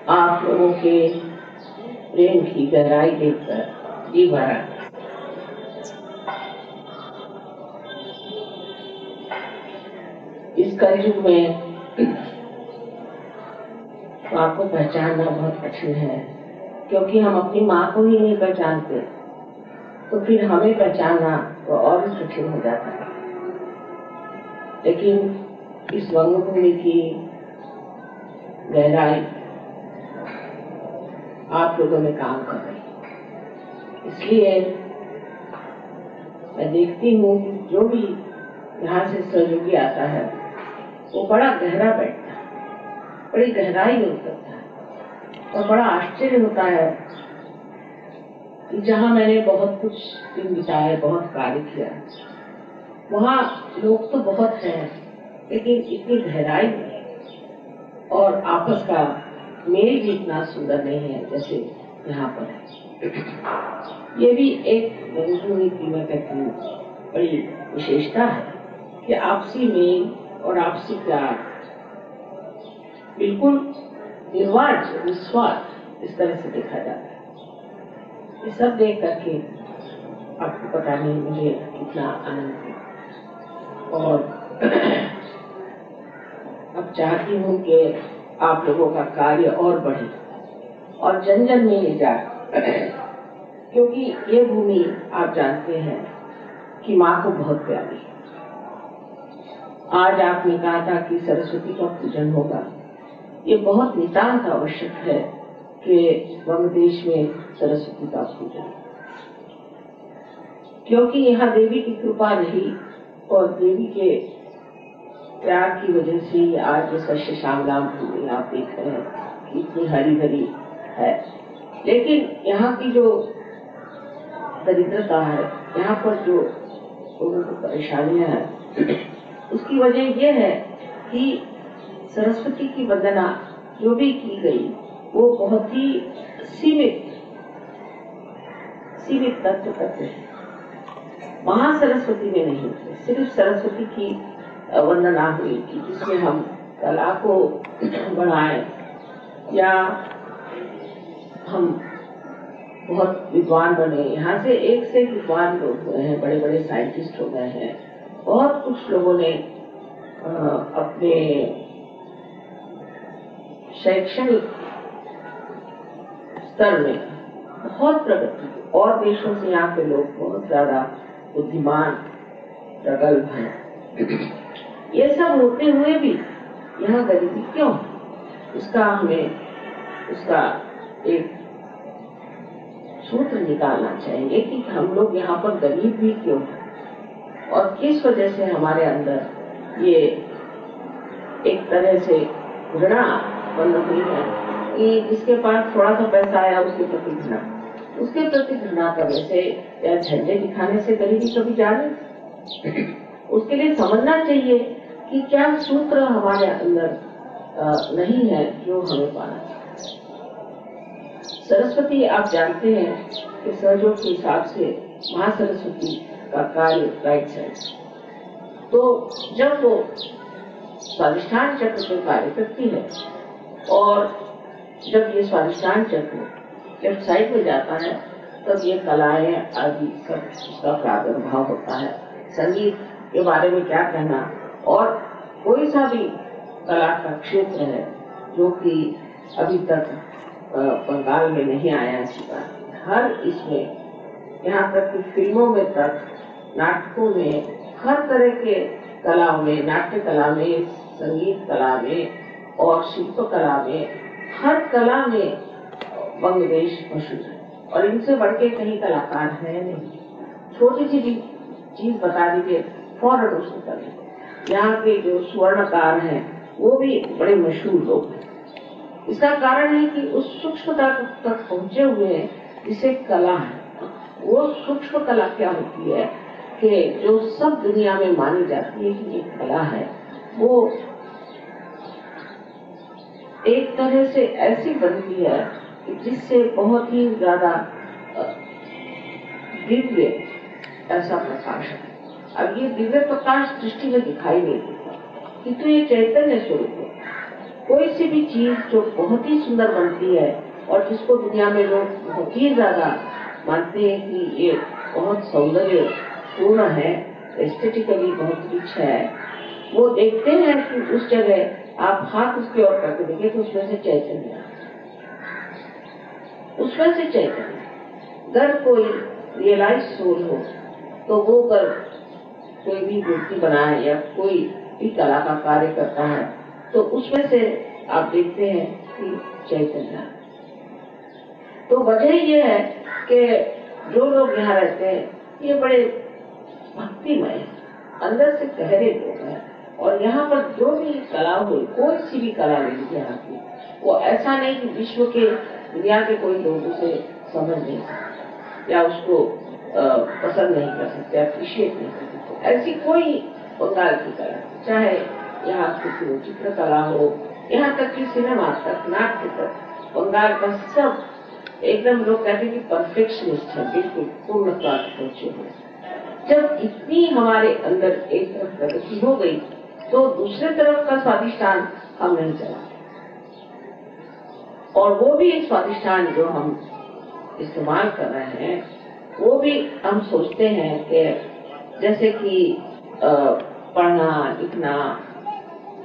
आप लोगों के प्रेम की गहराई देखकर जी भरा। इस कलयुग में माँ को पहचानना बहुत कठिन है, क्योंकि हम अपनी माँ को ही नहीं पहचानते, तो फिर हमें पहचानना तो और भी कठिन हो जाता है। लेकिन इस रंगभूमि की गहराई आप लोगों में काम कर रही है। इसलिए मैं देखती हूँ कि जो भी यहाँ से सहयोगी आता है वो बड़ा गहरा बैठता है, बड़ी गहराई में उतरता है और बड़ा आश्चर्य होता है कि जहाँ मैंने बहुत कुछ दिन बिताए, बहुत कार्य किया, वहाँ लोग तो बहुत हैं, लेकिन इतनी गहराई में और आपस का मेल भी इतना सुंदर नहीं है जैसे यहाँ पर है। ये भी एक रंगभूमि की मैं कहती हूँ बड़ी विशेषता है कि आपसी मेल और आपसी प्यार बिल्कुल निर्वाज निस्वार्थ इस तरह से देखा जाता है। ये सब देख करके आपको पता नहीं मुझे कितना आनंद है। और अब चाहती हूँ कि आप लोगों का कार्य और बढ़े और जन जन में ले जाए, क्योंकि ये भूमि आप जानते हैं कि माँ को बहुत प्यारी है। आज आपने कहा था कि सरस्वती का पूजन होगा, ये बहुत नितांत आवश्यक है कि वंग देश में सरस्वती का पूजन, क्योंकि यहाँ देवी की कृपा रही और देवी के प्यार की वजह से आज ये सस्य श्यामलाम भूमि आप देख रहे हैं कि इतनी हरी भरी है। लेकिन यहाँ की जो दरिद्रता है, यहाँ पर जो लोगों को परेशानियां हैं, उसकी वजह यह है कि सरस्वती की वंदना जो भी की गई वो बहुत ही सीमित तत्व करते हैं। महासरस्वती में नहीं, सिर्फ सरस्वती की वंदना हुई कि जिसमें हम कला को बढ़ाएं या हम बहुत विद्वान बने। यहाँ से एक से विद्वान लोग हुए हैं, बड़े बड़े साइंटिस्ट हो गए हैं, बहुत कुछ लोगों ने अपने शैक्षणिक स्तर में बहुत प्रगति की और देशों से यहाँ के लोग बहुत ज्यादा बुद्धिमान प्रगल्भ हैं। ये सब होते हुए भी यहाँ गरीबी क्यों? उसका एक सूत्र निकालना चाहिए कि हम लोग यहाँ पर गरीब भी क्यों हैं और किस वजह से हमारे अंदर ये एक तरह से घृणा बन हुई है कि जिसके पास थोड़ा सा पैसा आया उसके प्रति घृणा करने से या झंडे दिखाने से गरीबी कभी जाने। उसके लिए समझना चाहिए कि क्या सूत्र हमारे अंदर नहीं है जो हमें पाना चाहिए। सरस्वती आप जानते हैं कि सहयोग के हिसाब से महासरस्वती का कार्य राइट साइड, तो जब वो स्वादिष्ठान चक्र पे कार्य करती है और जब ये स्वादिष्ठान चक्र लेफ्ट साइड में जाता है तब ये कलाएं आदि सब उसका प्रादुर्भाव होता है। संगीत के बारे में क्या कहना, और कोई सा भी कला का क्षेत्र है जो कि अभी तक बंगाल में नहीं आया है। हर इसमें यहाँ तक कि फिल्मों में तक, नाटकों में, हर तरह के कलाओं में, नाट्य कला में, संगीत कला में और शिल्प कला में, हर कला में बांग्लादेश मशहूर है और इनसे बढ़ के कहीं कलाकार है नहीं। छोटी सी भी चीज बता दीजिए फौरन उसको करें। यहाँ के जो स्वर्णकार हैं वो भी बड़े मशहूर लोग हैं। इसका कारण है कि उस सूक्ष्मता तक पहुंचे हुए हैं जिसे कला है। वो सूक्ष्म कला क्या होती है कि जो सब दुनिया में मानी जाती है कि ये कला है, वो एक तरह से ऐसी बनती है जिससे बहुत ही ज्यादा दिव्य ऐसा प्रकाश है। अब ये दिव्य प्रकाश दृष्टि में दिखाई नहीं देता, किंतु ये चैतन्य स्वरूप है। कोई सी भी चीज जो बहुत ही सुंदर बनती है और जिसको दुनिया में लोग बहुत ही ज्यादा मानते हैं कि ये बहुत सौंदर्य पूर्ण है, एस्थेटिकली बहुत रिच है, वो देखते हैं कि उस जगह आप हाथ उसकी ओर करके देखें तो उसमें से चैतन्य, उसमें से चैतन्य। अगर कोई रियलाइज सोल हो तो वो अगर कोई भी मूर्ति बनाए या कोई भी कला का कार्य करता है तो उसमें से आप देखते हैं कि चैतन्य। तो वजह ये है कि जो लोग यहाँ रहते हैं ये बड़े भक्तिमय हैं, अंदर से गहरे लोग हैं, और यहाँ पर जो भी कला हो, कोई सी भी कला ले लीजिए यहाँ की, वो ऐसा नहीं कि विश्व के दुनिया के कोई लोग उसे समझ नहीं सकते या उसको पसंद नहीं कर सकते, अप्रिशिएट नहीं कर सकते। ऐसी कोई बंगाल की कला, चाहे यहाँ की चित्रकला हो, यहाँ तक कि सिनेमा तक, नाट्य तक, बंगाल का सब एकदम लोग कहते हैं कि परफेक्शनिस्ट है, बिल्कुल पूर्णता पहुंचे हुए। जब इतनी हमारे अंदर एक तरफ प्रगति हो गई तो दूसरे तरफ का स्वादिष्टान हम नहीं चला, और वो भी एक स्वादिष्टान जो हम इस्तेमाल कर रहे हैं वो भी हम सोचते हैं कि जैसे कि पढ़ना लिखना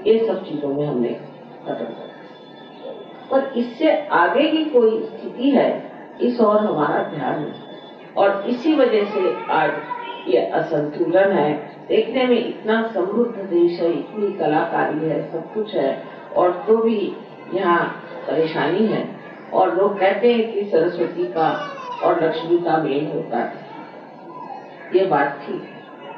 ये सब चीजों में हमने खत्म कर दिया, पर इससे आगे की कोई स्थिति है इस और हमारा ध्यान नहीं, और इसी वजह से आज ये असंतुलन है। देखने में इतना समृद्ध देश है, इतनी कलाकारी है, सब कुछ है, और तो भी यहाँ परेशानी है। और लोग कहते हैं कि सरस्वती का और लक्ष्मी का मेल होता है, ये बात थी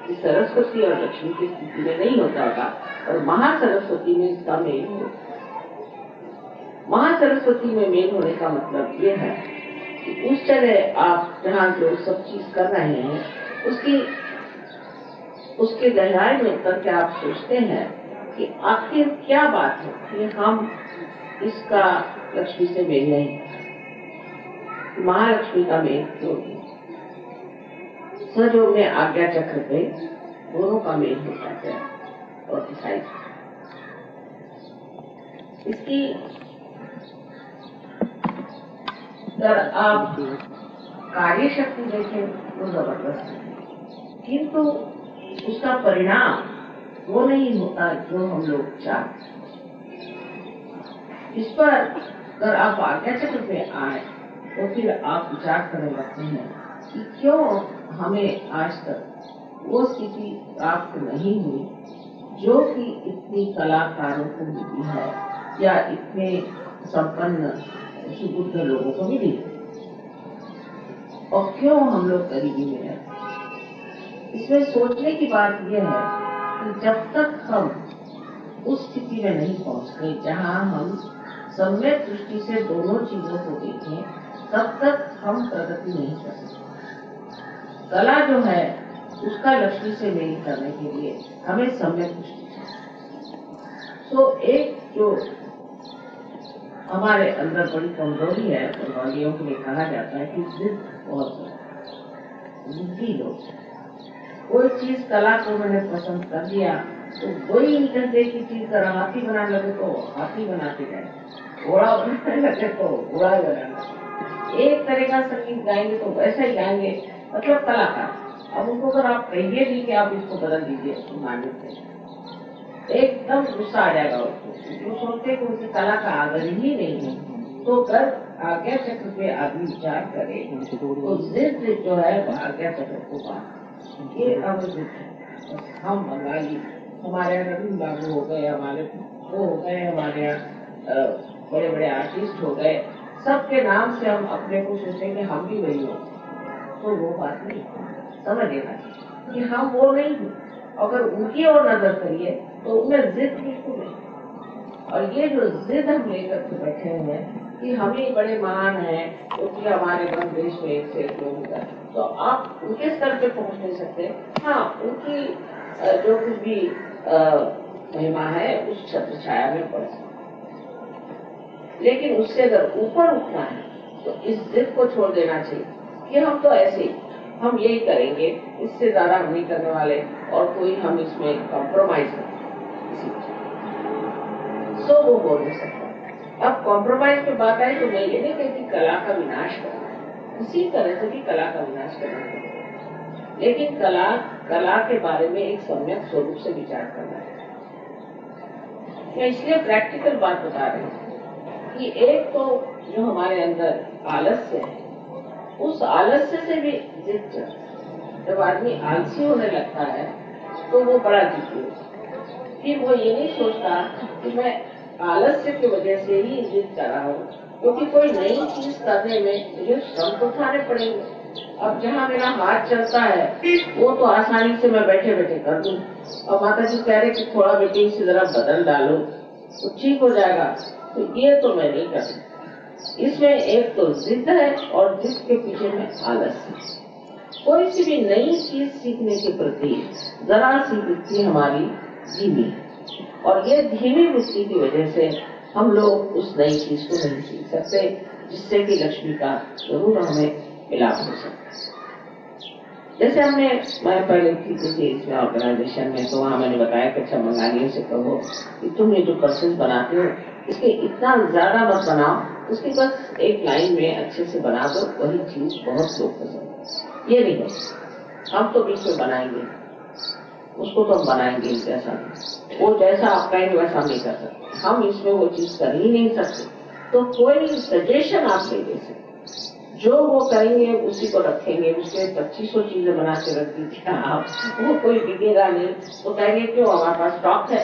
कि सरस्वती और लक्ष्मी की स्थिति में नहीं होता था, और महासरस्वती में इसका मेल हो। महासरस्वती में मेल होने का मतलब ये है कि उस जगह आप जहाँ जो सब चीज कर रहे हैं उसके गहराई में उतर के आप सोचते हैं कि आखिर क्या बात है कि हम इसका लक्ष्मी से मेल नहीं, महालक्ष्मी का मेल क्यों नहीं। सजयोग में आज्ञा चक्र पे दोनों का मेल होता है, और इसकी अगर आप कार्य शक्ति देखें तो जबरदस्त है, किंतु उसका परिणाम वो नहीं होता जो हम लोग चाहते। इस पर अगर आप आज्ञा चक्र पे आए तो फिर आप विचार करने लगते हैं कि क्यों हमें आज तक वो स्थिति प्राप्त नहीं हुई जो कि इतनी कलाकारों को मिली है या इतने संपन्न सुबुद्ध लोगों को मिली, और क्यों हम लोग गरीबी में हैं। इसमें सोचने की बात यह है कि जब तक हम उस स्थिति में नहीं पहुंच गए जहां हम सम्यक दृष्टि से दोनों चीजों को देखें, तब तक हम प्रगति नहीं कर सकते। कला जो है उसका लक्ष्मी से मेल करने के लिए हमें सम्यक दृष्टि चाहिए। तो एक जो हमारे अंदर बड़ी कमजोरी है, बंगालियों के लिए कहा जाता है कि जिद बहुत जिद्दी लोग, कोई चीज कला को मैंने पसंद कर लिया तो वही कहते की चीज का हाथी बनाने लगे तो हाथी बनाते गए, घोड़ा बनाने लगे तो घोड़ा बनाने लगे, एक तरह का संगीत गाएंगे तो वैसा ही गाएंगे, मतलब कलाकार। अब उनको अगर आप कहिए भी कि आप इसको बदल दीजिए तो मान लेते हैं, एकदम गुस्सा आ जाएगा उसको, वो सोचते कि उनकी कला का आदर ही नहीं है। तो अगर आज्ञा चक्र पे आदमी विचार करे तो जिद जो है वो आज्ञा चक्र को पार, ये हम बंगाली हमारे यहाँ रविंद्र बाबू हो गए, हमारे वो हो गए, हमारे यहाँ बड़े बड़े आर्टिस्ट हो गए, सबके नाम से हम अपने को सोचेंगे हम भी वही हो, तो वो बात नहीं समझ लेना कि हम वो नहीं हैं। अगर उनकी ओर नजर करिए तो उनमें जिद बिल्कुल नहीं, और ये जो जिद हम लेकर के बैठे हुए हैं कि हम ही बड़े महान हैं क्योंकि हमारे देश में एक से एक लोग हैं, तो आप उनके स्तर पे पहुंच नहीं सकते। हाँ, उनकी जो कुछ भी महिमा है उस छत्र छाया में पड़ सकते, लेकिन उससे अगर ऊपर उठना है तो इस जिद को छोड़ देना चाहिए कि हम तो ऐसे ही हम यही करेंगे, इससे ज्यादा हम नहीं करने वाले, और कोई हम इसमें कॉम्प्रोमाइज नहीं। सो वो बोल नहीं सकता। अब कॉम्प्रोमाइज पे बात आई तो मैं ये नहीं कहती कला का विनाश करना, इसी तरह से भी कला का विनाश करना है, लेकिन कला के बारे में एक सम्यक स्वरूप से विचार करना है। मैं इसलिए प्रैक्टिकल बात बता रही हूँ कि एक तो जो हमारे अंदर आलस्य है, उस आलस्य से भी जिद, जब आदमी आलसी होने लगता है तो वो बड़ा जिद्दी होता है। फिर वो ये नहीं सोचता कि मैं आलस्य की वजह से ही जिद कर रहा हूँ, क्योंकि कोई नई चीज करने में मुझे श्रम तो उठाने पड़ेंगे। अब जहाँ मेरा हाथ चलता है वो तो आसानी से मैं बैठे बैठे कर दूं। और माता जी कह रहे कि थोड़ा बेटे इसे जरा बदल डालो तो ठीक हो जाएगा, तो ये तो मैं नहीं कर सकती। इसमें एक तो जिद है और जिद के पीछे में आलस्य। कोई सी भी नई चीज सीखने के प्रति जरा सी वृत्ति हमारी धीमी है, और ये धीमी वृत्ति की वजह से हम लोग उस नई चीज को नहीं सीख सकते, जिससे कि लक्ष्मी का जरूर हमें मिलाप हो सकता है। जैसे मैं पहले थी किसी इसमें ऑर्गेनाइजेशन में, तो वहाँ मैंने बताया कि अच्छा बंगालियों से कहो कि तुम ये जो पर्सेस बनाते हो इसके इतना ज्यादा मत बनाओ, उसकी बस एक लाइन में अच्छे से बना दो, वही चीज बहुत लोग पसंद। ये नहीं है हम तो बीच में बनाएंगे, उसको तो हम बनाएंगे जैसा, वो जैसा आप कहेंगे वैसा हम नहीं कर सकते, हम इसमें वो चीज कर ही नहीं सकते। तो कोई सजेशन आप नहीं दे सकते, जो वो करेंगे उसी को रखेंगे। उसके 2500 चीजें बना के रख दीजिए आप, वो कोई बिकेगा नहीं। तो कहेंगे क्यों, हमारे पास स्टॉक है,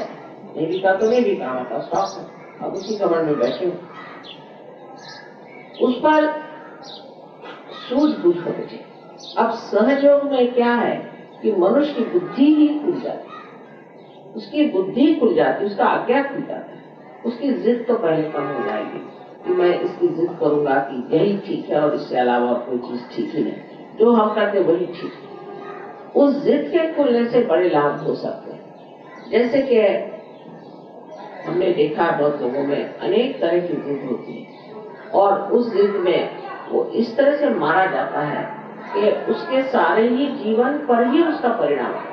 नहीं बिका तो नहीं बिका, हमारे पास स्टॉक है, अब उसी कमर में बैठे हो। उस पर सूझबूझ होनी चाहिए। अब सहयोग में क्या है कि मनुष्य की बुद्धि ही खुल जाती, उसकी बुद्धि खुल जाती, उसका आज्ञा खुल जाता है, उसकी जिद तो पहले कम हो जाएगी कि मैं इसकी जिद करूंगा कि यही ठीक है और इससे अलावा और कोई चीज ठीक ही नहीं, जो हम करते वही ठीक है। उस जिद के खुलने से बड़े लाभ हो सकते हैं। जैसे कि हमने देखा बहुत लोगों में अनेक तरह की जिद होती है, और उस जिद में वो इस तरह से मारा जाता है कि उसके सारे ही जीवन पर ही उसका परिणाम है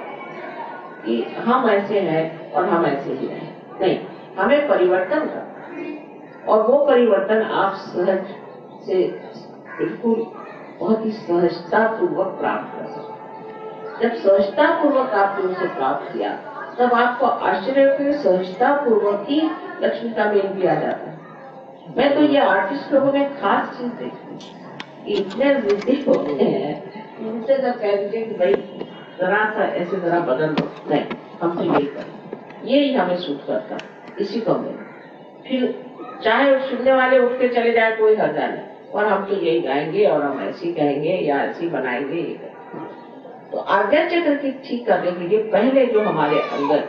कि हम ऐसे हैं और हम ऐसे ही रहें। नहीं, हमें परिवर्तन करना है, और वो परिवर्तन आप सहज से बिल्कुल बहुत ही सहजता पूर्वक प्राप्त कर सकते। जब सहजता पूर्वक आपने उसे प्राप्त किया तब आपको आश्चर्य के सहजता पूर्वक ही लक्ष्मी का मेल भी आ जाता है। मैं तो ये आर्टिस्ट लोगों में खास चीज देखती हूँ, इतने जिद्दी होते हैं, उनसे जब कह दीजिए कि भाई जरा सा ऐसे जरा बदल दो, नहीं हम तो यही करें, यही हमें सूट करता है, इसी को हमें। फिर चाहे सुनने वाले उठ के चले जाए कोई हर्जा नहीं, और हम तो यही गाएंगे और हम ऐसी कहेंगे या ऐसी बनाएंगे, ये करेंगे। तो आज्ञा चक्र की ठीक करने के लिए पहले जो हमारे अंदर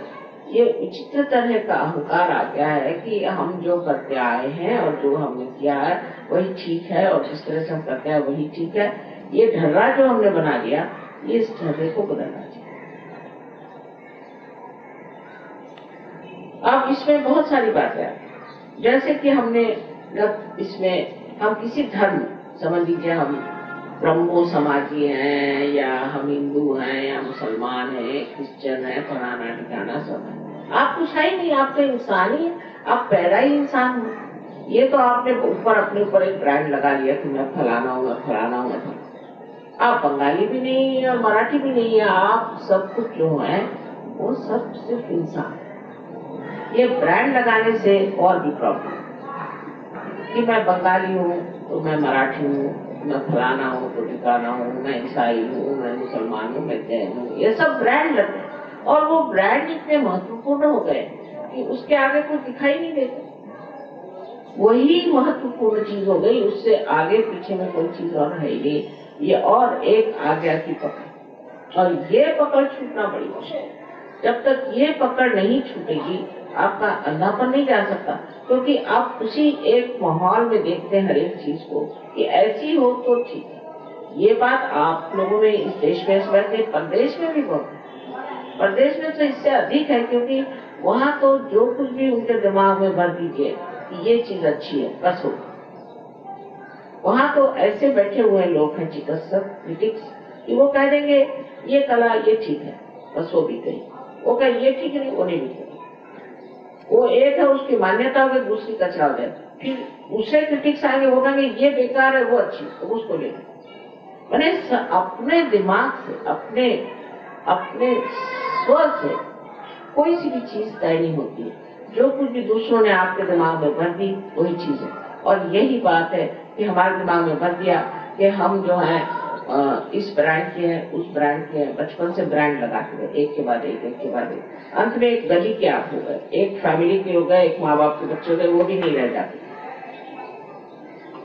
ये विचित्र तरह का अहंकार आ गया है कि हम जो करते आए हैं और जो हमने किया है वही ठीक है, और जिस तरह से हम करते हैं वही ठीक है, ये ढर्रा जो हमने बना लिया, ये इस ढर्रे को बदलना चाहिए। अब इसमें बहुत सारी बातें हैं, जैसे कि हमने जब इसमें हम किसी धर्म, समझ लीजिए हम ब्रह्मो समाजी हैं या हम हिंदू हैं या मुसलमान हैं, क्रिश्चियन है, फलाना ठिकाना सब है, आप कुछ है ही नहीं, आप तो इंसान ही है, आप पैदा ही इंसान हो। ये तो आपने ऊपर अपने ऊपर एक ब्रांड लगा लिया कि मैं फलाना हूँ, मैं फलाना हूँ, मैं फलाना। आप बंगाली भी नहीं है और मराठी भी नहीं है, आप सब कुछ जो है वो सब सिर्फ इंसान है। ये ब्रांड लगाने से और भी प्रॉब्लम कि मैं बंगाली हूँ तो मैं मराठी हूँ, मैं फलाना हूँ तो ठिकाना हूँ, मैं ईसाई हूँ, मैं मुसलमान हूँ, मैं जैन हूँ, ये सब ब्रांड लगते हैं। और वो ब्रांड इतने महत्वपूर्ण हो गए कि उसके आगे कुछ दिखाई नहीं देता, वही महत्वपूर्ण चीज हो गई, उससे आगे पीछे में कोई चीज और है ही नहीं। ये और एक आज्ञा की पकड़, और ये पकड़ छूटना बड़ी मुश्किल है। जब तक ये पकड़ नहीं छूटेगी आपका अंधापन नहीं जा सकता, क्योंकि आप उसी एक माहौल में देखते हैं हर एक चीज को कि ऐसी हो तो ठीक है। ये बात आप लोगों में इस देश में इस वक्त परदेश में भी बहुत है, परदेश में तो इससे अधिक है, क्योंकि वहाँ तो जो कुछ भी उनके दिमाग में भर दीजिए कि ये चीज अच्छी है बस हो। वहाँ तो ऐसे बैठे हुए लोग हैं चिकित्सक, क्रिटिक्स, कि वो कह देंगे ये कला ये ठीक है बस वो भी गई, वो कहे ये ठीक नहीं वो नहीं भी गई। वो एक है, उसकी मान्यता हो गई, दूसरी कचरा हो जाए, फिर उसे क्रिटिक्स आएंगे, वो कहेंगे ये बेकार है, वो अच्छी, तो उसको ले। मैंने अपने दिमाग से, अपने स्व से कोई सी भी चीज तय नहीं होती है। जो कुछ भी दूसरों ने आपके दिमाग में भर दी वही चीज है। और यही बात है कि हमारे दिमाग में भर दिया कि हम जो है इस ब्रांड के हैं, उस ब्रांड के हैं, बचपन से ब्रांड लगाते गए, एक के बाद एक के बाद एक। अंत में एक गली के आप हो गए, एक फैमिली के हो गए, एक माँ बाप के बच्चे हो गए, वो भी नहीं रह जाते।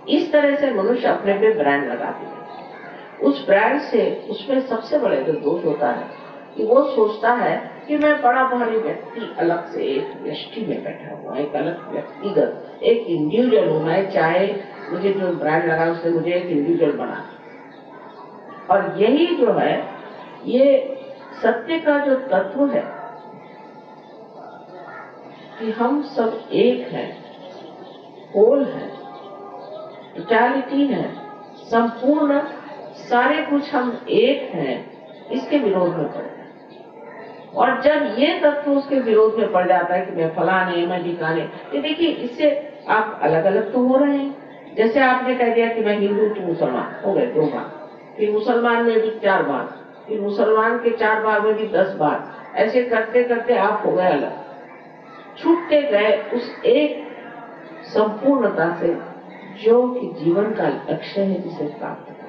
इस तरह से मनुष्य अपने पे ब्रांड लगाते हैं। उस ब्रांड से उसमें सबसे बड़े जो दोष होता है कि वो सोचता है कि मैं बड़ा भारी व्यक्ति अलग से एक व्यष्टि में बैठा हुआ, एक अलग व्यक्तिगत, एक इंडिविजुअल हूं मैं, चाहे मुझे जो ब्रांड लगा उसने मुझे एक इंडिविजुअल बना। और यही जो है ये सत्य का जो तत्व है कि हम सब एक हैं, होल है, टोटलिटी है, संपूर्ण सारे कुछ हम एक हैं, इसके विरोध में पड़े। और जब ये तत्व उसके विरोध में पड़ जाता है कि मैं फलाने, मैं ढिकाने, ये देखिए इससे आप अलग अलग तो हो रहे हैं। जैसे आपने कह दिया कि मैं हिंदू तू मुसलमान, हो गए 2 भाग, फिर मुसलमान में भी 4 भाग, फिर मुसलमान के 4 भाग में भी 10 भाग, ऐसे करते करते आप हो गए अलग, छूटते गए उस एक संपूर्णता से जो कि जीवन का लक्ष्य है जिसे प्राप्त करना।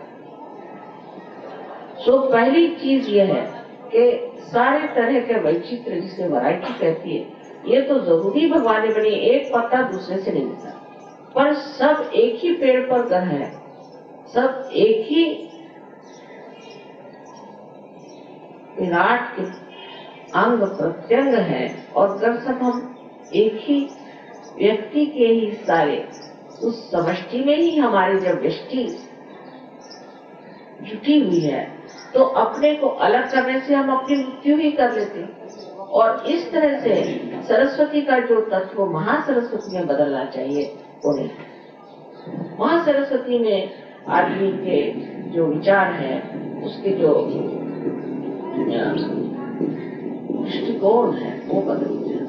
सो पहली चीज ये है कि सारे तरह के वैचित्र जिसे वैरायटी कहती है, ये तो जरूरी भगवान ने बनी, एक पत्ता दूसरे से नहीं मिलता, पर सब एक ही पेड़ पर घर है, सब एक ही विराट के अंग प्रत्यंग है। और अगर सब हम एक ही व्यक्ति के ही सारे उस समष्टि में ही हमारी जब व्यष्टि जुटी हुई है तो अपने को अलग करने से हम अपनी मृत्यु ही कर लेते हैं। और इस तरह से सरस्वती का जो तत्व महासरस्वती में बदलना चाहिए वो नहीं। महासरस्वती में आदमी के जो विचार है, उसके जो दृष्टिकोण है वो बदल जाए।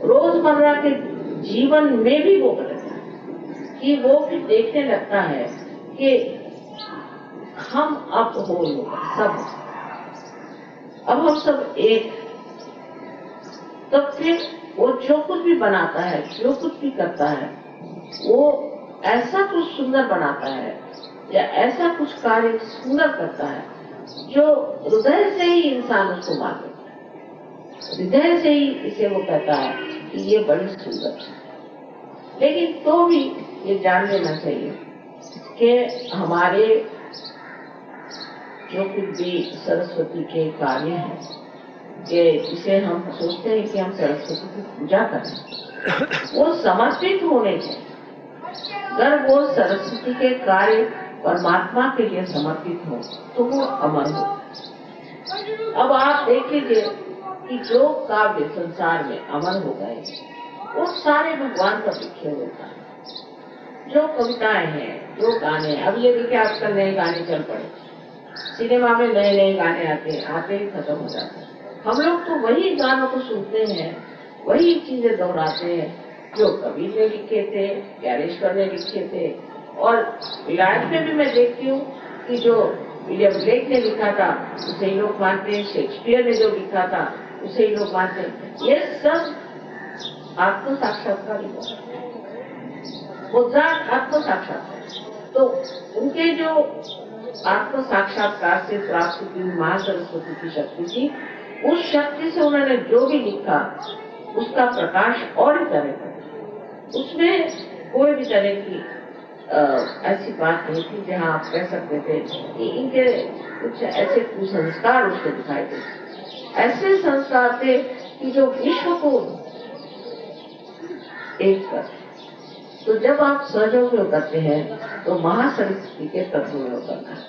रोजमर्रा के जीवन में भी वो बदल जाए कि वो भी देखने लगता है कि हम अब हो सब, अब हम सब एक। तब फिर वो जो कुछ भी बनाता है, जो कुछ भी करता है, वो ऐसा कुछ सुंदर बनाता है या ऐसा कुछ कार्य सुंदर करता है जो हृदय से ही इंसान उसको मान लेता है, हृदय से ही इसे वो कहता है कि ये बड़ी सुंदर है। लेकिन तो भी ये जान लेना चाहिए कि हमारे जो कुछ भी सरस्वती के कार्य हैं, कि जिसे हम सोचते हैं कि हम सरस्वती की पूजा करें, वो समर्पित होने चाहिए। अगर वो सरस्वती के कार्य परमात्मा के लिए समर्पित हो तो वो अमर हो। अब आप देख लीजिए कि जो काव्य संसार में अमर हो गए वो सारे भगवान का लिखे होता है। जो कविताएं हैं, जो गाने हैं, अब ये देखिए आजकल नए गाने चल पड़े, सिनेमा में नए नए गाने आते ही खत्म हो जाते हैं। हम लोग तो वही गानों को सुनते हैं, वही चीजें दोहराते हैं जो कबीर ने लिखे थे, ज्ञानेश्वर ने लिखे थे। और विलायत में भी मैं देखती हूँ कि जो विलियम ब्लेक ने लिखा था उसे ही लोग मानते हैं, शेक्सपियर ने जो लिखा था उसे ही लोग मानते हैं। ये सब आत्म साक्षात्कार ही आत्म साक्षात्कार। तो उनके जो आत्म साक्षात्कार से प्राप्त की माँ सरस्वती की शक्ति थी, उस शक्ति से उन्होंने जो भी लिखा उसका प्रकाश और ही तरह का, उसमें कोई भी तरह की ऐसी बात नहीं थी जहाँ आप कह सकते थे कि इनके कुछ ऐसे कुसंस्कार उसको दिखाई देते। ऐसे संस्कार थे कि जो विश्व को एक कर। तो जब आप सहयोग में उतरते हैं तो महासरस्वती के तत्व में उतरना है,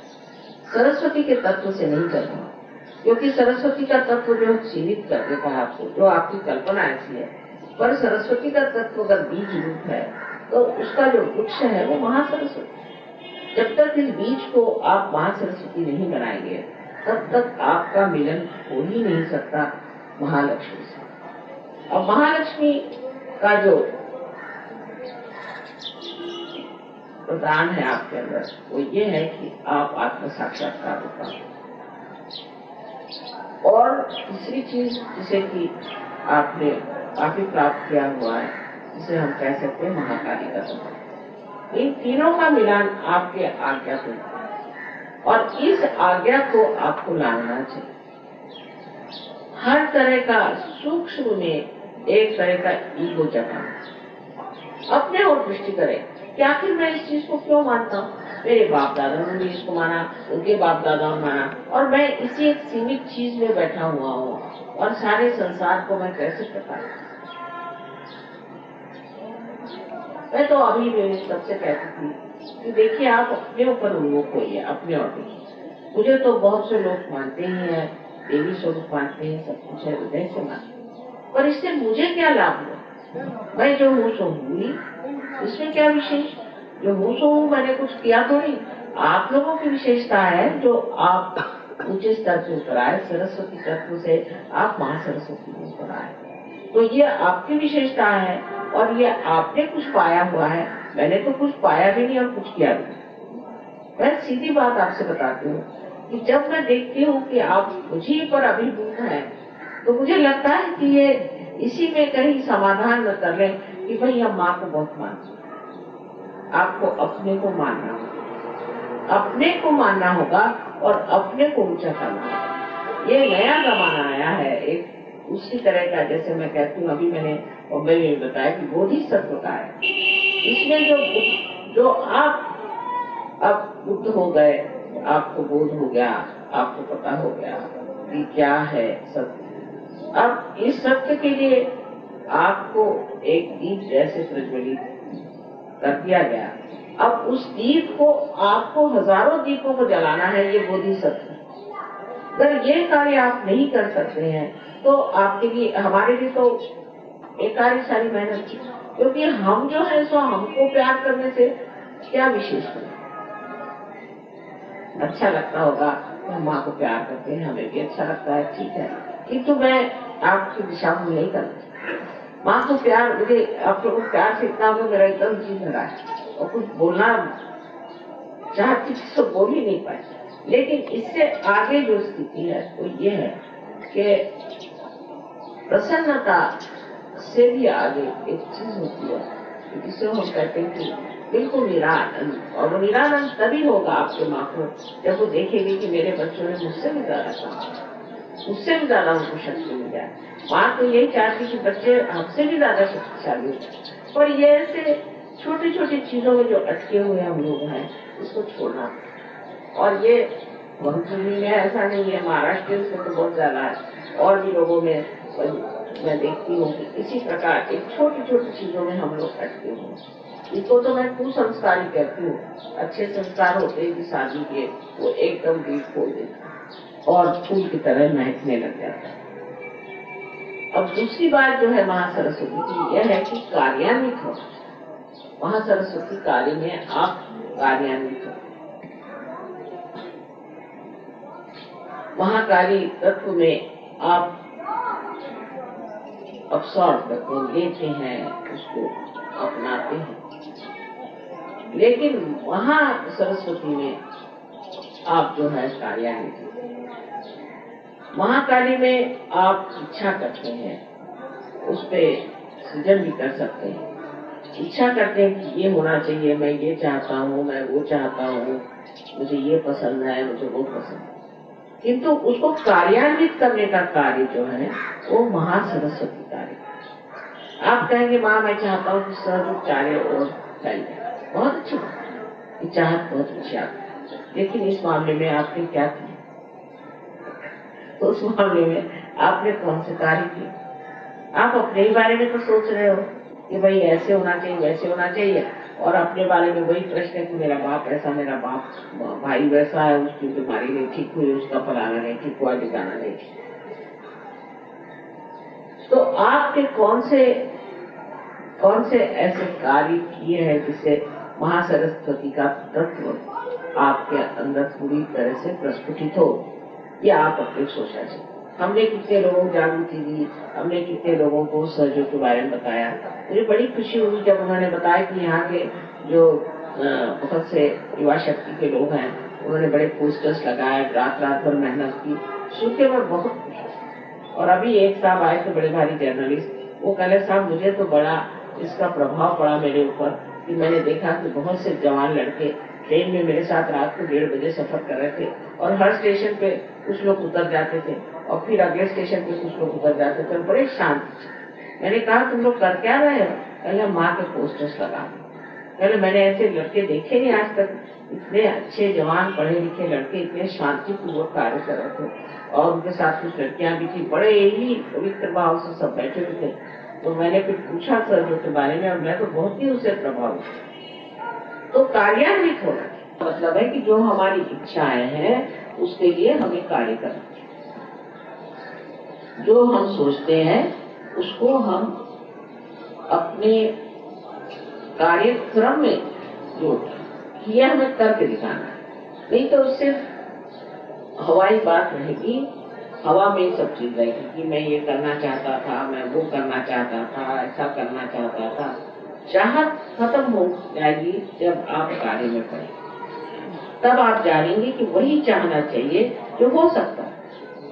सरस्वती के तत्व से नहीं करना, क्योंकि सरस्वती का तत्व जो सीमित कर देता है आपको, जो आपकी कल्पना ऐसी है। पर सरस्वती का तत्व अगर बीज रूप है तो उसका जो वृक्ष है वो महासरस्वती। जब तक इस बीज को आप महासरस्वती नहीं बनाएंगे तब तक आपका मिलन हो ही नहीं सकता महालक्ष्मी से। अब महालक्ष्मी का जो प्रदान है आपके अंदर वो ये है कि आप आत्म साक्षात्कार होता है। और तीसरी चीज जिसे कि आपने काफी प्राप्त किया हुआ है, जिसे हम कह सकते हैं महाकाली का संबंध। इन तीनों का मिलान आपके आज्ञा को, और इस आज्ञा को आपको लाना चाहिए। हर तरह का सूक्ष्म में एक तरह का ईगो जगाना, अपने और दृष्टि करें कि आखिर मैं इस चीज को क्यों मानता हूँ। मेरे बाप दादा ने भी इसको माना, उनके बाप दादा ने माना, और मैं इसी एक सीमित चीज में बैठा हुआ हूँ और सारे संसार को मैं कैसे पता। मैं तो अभी भी सबसे कहती थी कि देखिए आप अपने ऊपर उन्मुख होइए, अपने और देखिए। मुझे तो बहुत से लोग मानते ही हैं, देवी स्वरूप मानते हैं, सब कुछ है, हृदय से मानते हैं, पर इससे मुझे क्या लाभ हुआ। मैं जो हूँ सो हूँ ही, इसमें क्या विशेष। जो हूँ सो हूँ, मैंने कुछ किया तो नहीं। आप लोगों की विशेषता है जो आप ऊंचे स्तर से ऊपर आए, सरस्वती तत्व से आप माँ सरस्वती में ऊपर आए, तो ये आपकी विशेषता है और ये आपने कुछ पाया हुआ है। मैंने तो कुछ पाया भी नहीं और कुछ किया भी नहीं। मैं सीधी बात आपसे बताती हूँ कि जब मैं देखती हूँ कि आप मुझे पर अभिभूत हैं, तो मुझे लगता है कि ये इसी में कहीं समाधान न कर लें कि भाई हम माँ को बहुत मानते हैं। आपको अपने को मानना होगा, अपने को मानना होगा और अपने को ऊंचा करना होगा। ये नया जमाना आया है एक उसी तरह का, जैसे मैं कहती हूँ, अभी मैंने बॉम्बे में बताया कि बोधिसत्व का है। इसमें जो आप अब बुद्ध हो गए, आपको बोध हो गया, आपको पता हो गया कि क्या है सत्य। अब इस सत्य के लिए आपको एक दीप जैसे प्रज्वलित कर दिया गया। अब उस दीप को आपको हजारों दीपों को जलाना है, ये बोधिसत्व। अगर ये कार्य आप नहीं कर सकते हैं तो आपके लिए, हमारे लिए तो एक कार्य सारी मेहनत थी, क्योंकि हम जो है सो हमको प्यार करने से क्या विशेष है। अच्छा लगता होगा कि हम माँ को प्यार करते हैं, हमें भी अच्छा लगता है, ठीक है, किंतु मैं आपकी दिशा में नहीं करती। माँ को प्यार, मुझे आप लोगों को प्यार से इतना हो, मेरा एकदम जी भरा है और कुछ बोलना चाहती तो बोल ही नहीं पाए। लेकिन इससे आगे जो स्थिति है वो ये है कि प्रसन्नता से भी आगे एक चीज होती है जिसे हम कहते हैं कि बिल्कुल निरानंद। और वो निरानंद तभी होगा आपके माँ को जब वो देखेगी कि मेरे बच्चों ने मुझसे भी ज्यादा काम, उससे भी ज्यादा उनको शक्ति मिल जाए। माँ तो यही चाहती कि बच्चे हमसे भी ज्यादा शक्तिशाली हो जाए। पर ये ऐसे छोटी छोटी चीजों में जो अटके हुए हम लोग हैं, इसको छोड़ना। और ये भंगचूरी में ऐसा नहीं है, महाराष्ट्र में तो बहुत ज्यादा है, और भी लोगों में मैं देखती हूँ कि इसी प्रकार एक छोटी छोटी चीजों में हम लोग अटके हुए। इसको तो मैं कुसंस्कार ही कहती हूँ। अच्छे संस्कार होते हैं कि शादी के वो एकदम बीज खोल देता और फूल की तरह महकने लग जाता है। अब दूसरी बात जो है महासरस्वती की यह है कि कार्यान्वित हो। महासरस्वती कार्य में आप कार्यान्वित हो। महाकाली तत्व में आप अब्सॉर्ब करते हैं, लेते हैं, उसको अपनाते हैं। लेकिन वहाँ सरस्वती में आप जो है कार्यान्वित हो। महाकाली में आप इच्छा करते हैं, उस पे सृजन भी कर सकते हैं। इच्छा करते हैं कि ये होना चाहिए, मैं ये चाहता हूँ, मैं वो चाहता हूँ, मुझे ये पसंद है, मुझे वो पसंद है। किंतु उसको कार्यान्वित करने का कार्य जो है वो महासरस्वती कार्य। आप कहेंगे माँ मैं चाहता हूँ कि सहज चारे और फैल जाए, बहुत अच्छी बात, ये चाहत बहुत अच्छी आपकी। लेकिन इस मामले में आपने क्या किया? तो उस मामले में आपने कौन से कार्य किए? आप अपने ही बारे में तो सोच रहे हो कि भाई ऐसे होना चाहिए, वैसे होना चाहिए, और अपने बारे में वही प्रश्न है कि मेरा बाप ऐसा, मेरा बाप भाई वैसा है, उसकी बीमारी नहीं ठीक हुई, उसका फलाना नहीं ठीक हुआ, ठिकाना नहीं ठीक। तो आपके कौन से ऐसे कार्य किए हैं जिससे महासरस्वती का तत्व आपके अंदर पूरी तरह से प्रस्फुटित हो, ये आप अपने सोचना चाहिए। हमने कितने लोगों को जागृति दी, हमने कितने लोगों को सहयोग के बारे में बताया। मुझे बड़ी खुशी हुई जब उन्होंने बताया कि यहाँ के जो बहुत से युवा शक्ति के लोग हैं, उन्होंने बड़े पोस्टर्स लगाए, रात भर मेहनत की। सुन के मैं बहुत खुश हुई। और अभी एक साहब आए थे, बड़े भारी जर्नलिस्ट, वो कहले साहब मुझे तो बड़ा इसका प्रभाव पड़ा मेरे ऊपर कि मैंने देखा कि बहुत से जवान लड़के ट्रेन में मेरे साथ रात को 1:30 बजे सफर कर रहे थे और हर स्टेशन पे कुछ लोग उतर जाते थे और फिर अगले स्टेशन पे कुछ लोग उतर जाते थे, बड़े शांत। मैंने कहा तुम लोग कर क्या रहे हो? पहले माँ के पोस्टर्स लगा। पहले मैंने ऐसे लड़के देखे नहीं आज तक, इतने अच्छे जवान पढ़े लिखे लड़के इतने शांतिपूर्वक कार्य कर रहे थे और उनके साथ कुछ लड़कियां भी थी, बड़े ही पवित्र भाव से सब बैठे हुए थे। तो मैंने फिर पूछा सर के बारे में और मैं तो बहुत ही उससे प्रभावित। तो कार्यान्वित होना मतलब है कि जो हमारी इच्छाएं हैं उसके लिए हमें कार्य करना, जो हम सोचते हैं उसको हम अपने कार्यक्रम में जोड़ना, ये हमें करके दिखाना है। नहीं तो सिर्फ हवाई बात रहेगी, हवा में सब चीज रहेगी कि मैं ये करना चाहता था, मैं वो करना चाहता था, ऐसा करना चाहता था। चाहत खत्म हो जाएगी जब आप कार्य में पड़े, तब आप जानेंगे कि वही चाहना चाहिए जो हो सकता है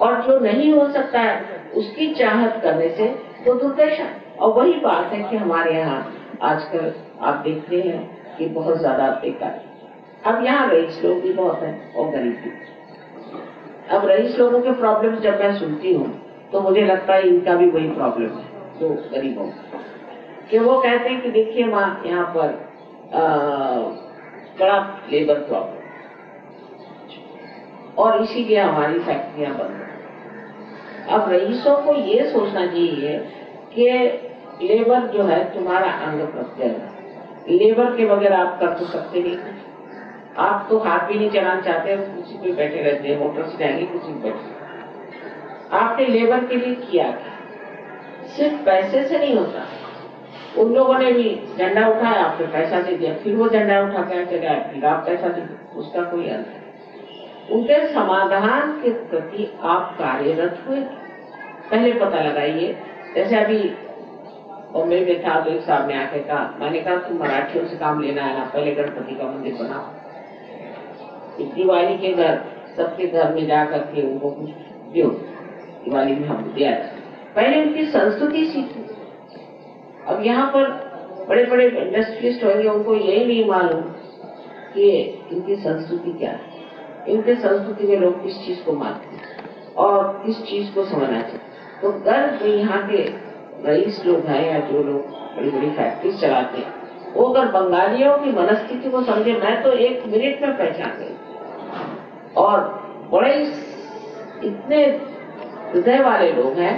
और जो नहीं हो सकता है उसकी चाहत करने से तो दुर्दशा। और वही बात है कि हमारे यहाँ आजकल आप देखते हैं कि बहुत ज्यादा बेकार। अब यहाँ रईस लोग भी बहुत हैं और गरीब भी। अब रईस लोगों के प्रॉब्लम जब मैं सुनती हूँ तो मुझे लगता है इनका भी वही प्रॉब्लम है जो गरीबों का, कि वो कहते हैं कि देखिए माँ यहाँ पर बड़ा लेबर प्रॉब्लम और इसीलिए हमारी फैक्ट्रियां बंद हैं। अब रईसों को ये सोचना चाहिए कि लेबर जो है तुम्हारा अंग प्रत्यंग है, लेबर के बगैर आप कर तो सकते नहीं। आप तो हाथ भी नहीं चलाना चाहते, कुर्सी पे बैठे रहते हैं, मोटर से जाएंगे कुर्सी पे बैठे। आपने लेबर के लिए किया, सिर्फ पैसे से नहीं होता। उन लोगों ने भी झंडा उठाया, आपने पैसा दे दिया, फिर वो झंडा उठा कर चले आए, फिर आप पैसा दे दिया, उसका कोई अंत नहीं। उनके समाधान के प्रति आप कार्यरत हुए, पहले पता लगाइए। जैसे अभी बॉम्बे में था तो एक साहब ने आके कहा, मैंने कहा तुम मराठियों से काम लेना है ना, पहले गणपति का मंदिर बनाओ। दिवाली के घर सबके घर में जाकर के उनको कुछ दो, दिवाली में हम दिया, पहले उनकी संस्कृति सीखी। अब यहाँ पर बड़े बड़े इंडस्ट्रियलिस्ट होंगे, उनको यही नहीं मालूम कि इनकी संस्कृति क्या है, इनके संस्कृति में लोग किस चीज को मानते हैं और किस चीज को समझना चाहिए। तो अगर जो यहाँ के रईस लोग हैं या जो लोग बड़ी बड़ी फैक्ट्रीज चलाते हैं, वो अगर बंगालियों की मनस्थिति को समझे, मैं तो 1 मिनट में पहचान गई। और बड़े इतने हृदय वाले लोग हैं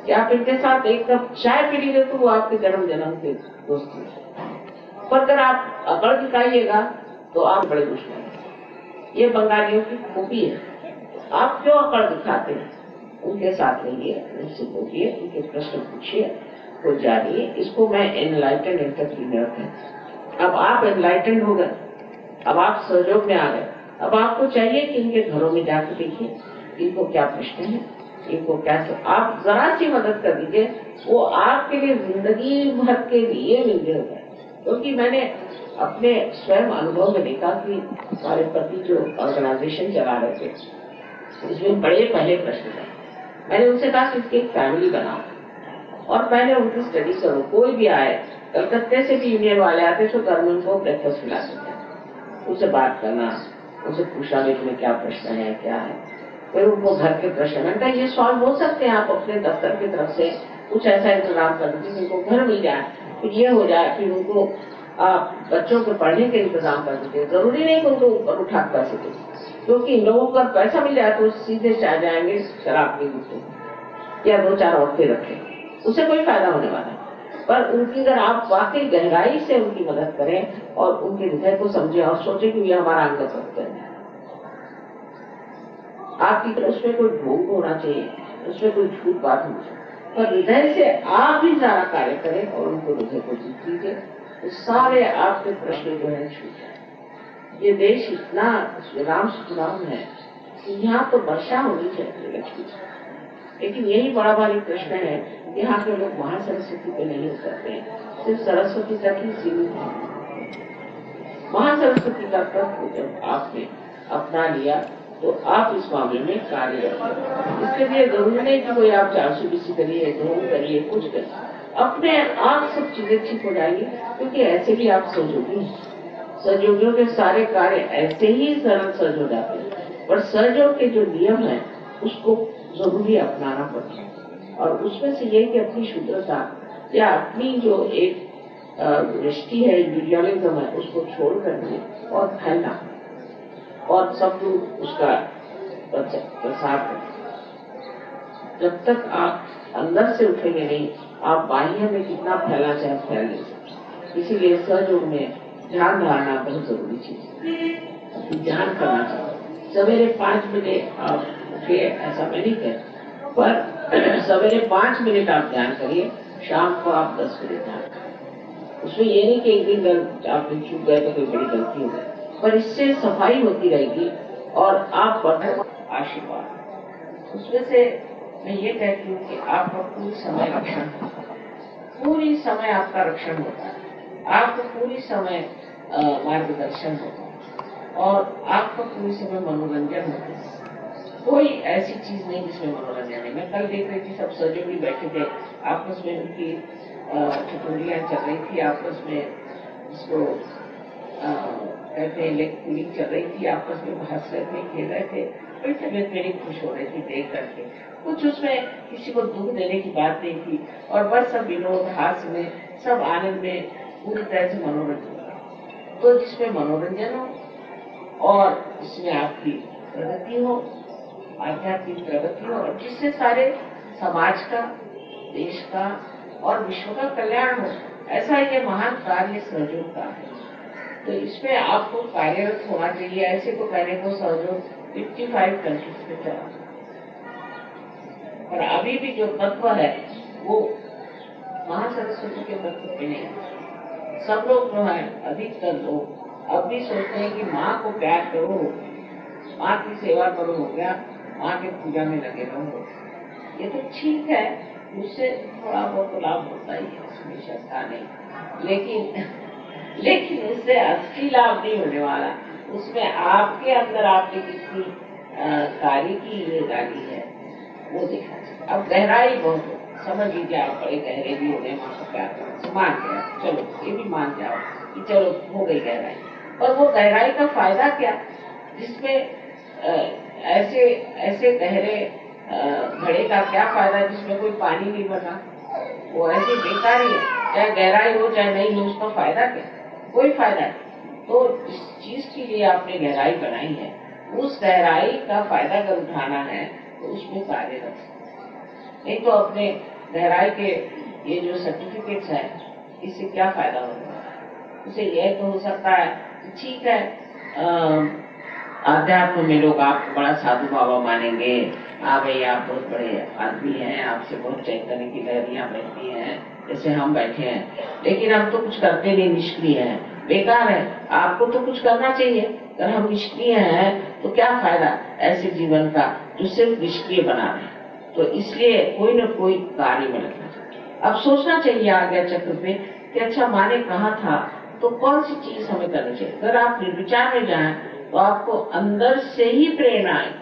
कि आप इनके साथ एक कप चाय पी लीजिए तो वो आपके जन्म जन्म के दोस्त हैं। पर अगर आप अकड़ दिखाइएगा तो आप बड़े दुश्मन हैं। ये बंगालियों की खूबी है। आप क्यों अकड़ दिखाते हैं? उनके साथ रहिए, उनसे बोलिए, उनके प्रश्न पूछिए, तो जानिए। इसको मैं एनलाइटेंड एंटरप्रेन्योर कहती हूँ। अब आप एनलाइटेंड हो गए, अब आप सहयोग में आ गए। अब आपको चाहिए कि इनके घरों में जाकर देखिए इनको क्या प्रश्न है, इनको क्या आप जरा सी मदद कर दीजिए, वो आपके लिए जिंदगी भर के लिए मिलते हो गए। क्योंकि मैंने अपने स्वयं अनुभव में देखा कि हमारे पति जो ऑर्गेनाइजेशन चला रहे थे, इसमें बड़े पहले प्रश्न थे। मैंने उनसे कहा कि इसकी एक फैमिली बनाओ और पहले उनकी स्टडी करो। कोई भी आए, कलकत्ते से भी यूनियन वाले आते तो घर में उनको ब्रेकफास्ट खिलाते थे, उनसे बात करना, उनसे पूछना भी तुम्हें क्या प्रश्न है, क्या है, फिर उनको घर के प्रश्न है ये सॉल्व हो सकते हैं। आप अपने दफ्तर की तरफ से कुछ ऐसा इंतजाम कर दीजिए उनको घर मिल जाए, फिर ये हो जाए, फिर उनको आप बच्चों के पढ़ने के इंतजाम कर दीजिए। जरूरी नहीं कि उनको ऊपर उठा कर सके, क्योंकि इन लोगों को पैसा मिल जाए तो सीधे चाह जाएंगे शराब पी के या 2-4 औरतें रखें, उससे कोई फायदा होने वाला है। पर उनकी अगर आप वाकई गहराई से उनकी मदद करें और उनके हृदय को समझे और सोचे कि ये हमारा अंग सत्य है, आपकी उसमें कोई ढोंग होना चाहिए, उसमें कोई झूठ बात होनी चाहिए, पर हृदय से आप भी सारा कार्य करें और उनको हृदय को जीत लीजिए, तो सारे आपके प्रश्न जो है छूट जाए। ये देश इतना राम सुराम है कि यहाँ तो वर्षा होनी चाहिए लक्ष्मी, लेकिन यही बड़ा भारी प्रश्न है, यहाँ के लोग महासरस्वती पे नहीं उतरते हैं, सिर्फ सरस्वती तक ही सीमित है। महासरस्वती का तत्व जब आपने अपना लिया तो आप इस मामले में कार्य करें। इसके लिए जरूरी नहीं कि कोई आप 420 करिए, ध्रुव करिए, कुछ करिए, अपने आप सब चीजें ठीक हो जाएगी, क्योंकि ऐसे भी आप सहयोगी हैं। सहयोगियों के सारे कार्य ऐसे ही सरल सहज हो जाते हैं, पर सहयोग के जो नियम है उसको जरूरी अपनाना पड़ता है। और उसमें से ये कि अपनी शुद्धता या अपनी जो एक दृष्टि है, इंडिविजुअलिज्म है, उसको छोड़ करके और फैलना और सब लोग उसका प्रसार करें। जब तक आप अंदर से उठेंगे नहीं, आप बाह्य में कितना फैलना चाहे फैल नहीं सकते। इसीलिए सहयोग में ध्यान धारणा बहुत जरूरी चीज है। ध्यान करना चाहिए। सवेरे 5 मिनट आप उठिए, ऐसा मैं नहीं कहती, पर सवेरे 5 मिनट आप ध्यान करिए, शाम को आप 10 मिनट ध्यान करिए। उसमें ये नहीं कि एक दिन आप चूक गए तो कोई बड़ी गलती हो गई, पर इससे सफाई होती रहेगी और आप आशीर्वाद। उसमें से मैं ये कहती हूँ कि आपका पूरी समय रक्षण, पूरी समय आपका रक्षण होता है, आपको पूरी समय मार्गदर्शन होता है और आपका पूरी समय मनोरंजन होता है। कोई ऐसी चीज नहीं जिसमें मनोरंजन है। मैं कल देख रही थी, सब सहयोगी बैठे थे, आपस में उनकी ठिठुरियां चल रही थी, आपस में जिसको कहते हैं लेग चल रही थी, आपस में हंस रहे थे, खेल रहे थे। बड़ी तबीयत मेरी खुश हो रही थी देख करके। कुछ उसमें किसी को दुख देने की बात नहीं थी और बस सब विनोद हास्य में, सब आनंद में, पूरी तरह से मनोरंजन। तो जिसमें मनोरंजन हो और जिसमें आपकी प्रगति हो, आध्यात्मिक प्रगति हो, और जिससे सारे समाज का, देश का और विश्व का कल्याण हो, ऐसा ये महान कार्य सहयोग का है। तो इसमें आपको कार्यरत होना चाहिए। ऐसे को कहने को सहयोग 55 कंट्रीज में चला, और अभी भी जो तत्व है वो महासरस्वती के तत्व पे नहीं है। सब लोग जो है, अधिकतर लोग अब भी सोचते हैं कि माँ को प्यार करो, माँ की सेवा करो, हो गया, माँ के पूजा में लगे रहो। ये तो ठीक है, उससे थोड़ा बहुत लाभ होता ही है, उसमें शंका नहीं, लेकिन उससे असली लाभ नहीं होने वाला। उसमें आपके अंदर आपने कितनी कार्य की ये डाली है वो देखना चाहिए। अब गहराई बहुत हो, समझ लीजिए आप बड़े गहरे भी हो गए, माँ को प्यार करो, मान गया, चलो ये भी मान जाओ कि चलो हो गई गहराई, और वो गहराई का फायदा क्या, जिसमें ऐसे गहरे घड़े का क्या फायदा जिसमें कोई पानी नहीं बना, वो ऐसे बेकार ही है। चाहे गहराई हो चाहे नहीं हो, उसका फायदा क्या, कोई फायदा नहीं। तो जिस चीज के लिए आपने गहराई बनाई है, उस गहराई का फायदा अगर उठाना है तो उसमें कार्य रख सकते। नहीं तो अपने गहराई के ये जो सर्टिफिकेट्स है, इससे क्या फायदा होगा। उसे यह तो हो सकता है ठीक है, अध्यात्म में लोग आपको बड़ा साधु बाबा मानेंगे, भाई आप बहुत बड़े आदमी हैं, आपसे बहुत चैतन्य की लहरियां बहती हैं, जैसे हम बैठे हैं, लेकिन हम तो कुछ करते नहीं, निष्क्रिय हैं, बेकार है। आपको तो कुछ करना चाहिए। अगर हम निष्क्रिय हैं तो क्या फायदा ऐसे जीवन का जो सिर्फ निष्क्रिय बना रहे। तो इसलिए कोई न कोई कार्य में लगना चाहिए। अब सोचना चाहिए आ गया चक्र पे कि अच्छा माँ ने कहा था तो कौन सी चीज हमें करनी चाहिए। अगर आप निर्विचार में जाएं तो आपको अंदर से ही प्रेरणा आए